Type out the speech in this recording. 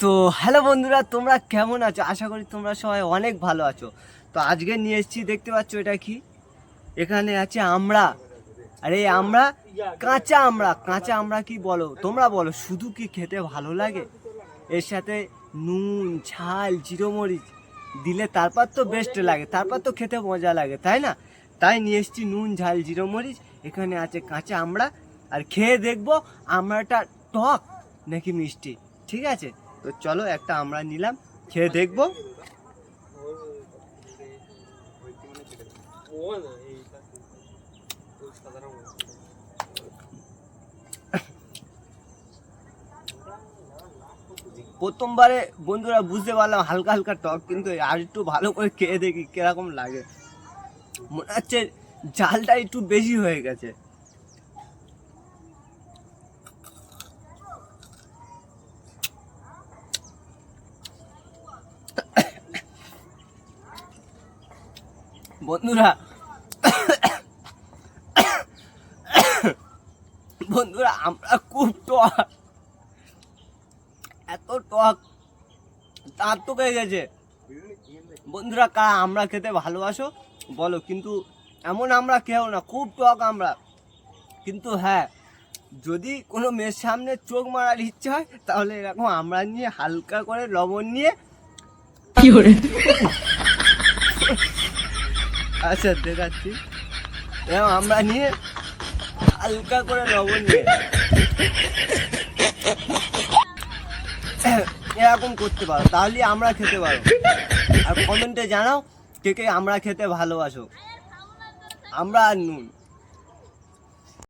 তো হ্যালো বন্ধুরা, তোমরা কেমন আছো? আশা করি তোমরা সবাই অনেক ভালো আছো। তো আজকে নিয়ে এসেছি, দেখতে পাচ্ছ এটা কি? এখানে আছে আমড়া। আরে আমরা কাঁচা আমড়া। কাঁচা আমড়া কি বলো তোমরা? বলো শুধু কি খেতে ভালো লাগে? এর সাথে নুন ঝাল জিরো মরিচ দিলে তারপর তো বেস্ট লাগে, তারপর তো খেতে মজা লাগে, তাই না? তাই নিয়ে এসেছি নুন ঝাল জিরো মরিচ। এখানে আছে কাঁচা আমড়া, আর খেয়ে দেখবো আমড়াটা টক নাকি মিষ্টি। ঠিক আছে, তো চলো একটা আমড়া নিলাম, খেয়ে দেখবো। প্রথমবারে বন্ধুরা বুঝতে পারলাম হালকা হালকা টক, কিন্তু আর একটু ভালো করে খেয়ে দেখি কিরকম লাগে। মনে হচ্ছে ঝালটা একটু বেশি হয়ে গেছে। বন্ধুরা বন্ধুরা আমরা খুব টক, এত টক দাঁত তো পেয়ে গেছে। বন্ধুরা কারা আমরা খেতে ভালোবাসো বলো, কিন্তু এমন আমরা খেও না, খুব টক আমরা। কিন্তু হ্যাঁ, যদি কোনো মেয়ের সামনে চোখ মারার ইচ্ছে হয় তাহলে এরকম আমরা নিয়ে হালকা করে লবণ নিয়ে আচ্ছা দেখাচ্ছি, এরকম আমরা নিয়ে হালকা করে লবণ নিয়ে এরকম করতে পারো, তাহলে আমরা খেতে পারো। আর কমেন্টে জানাও কে কে আমরা খেতে ভালোবাসো, আমরা আর নুন।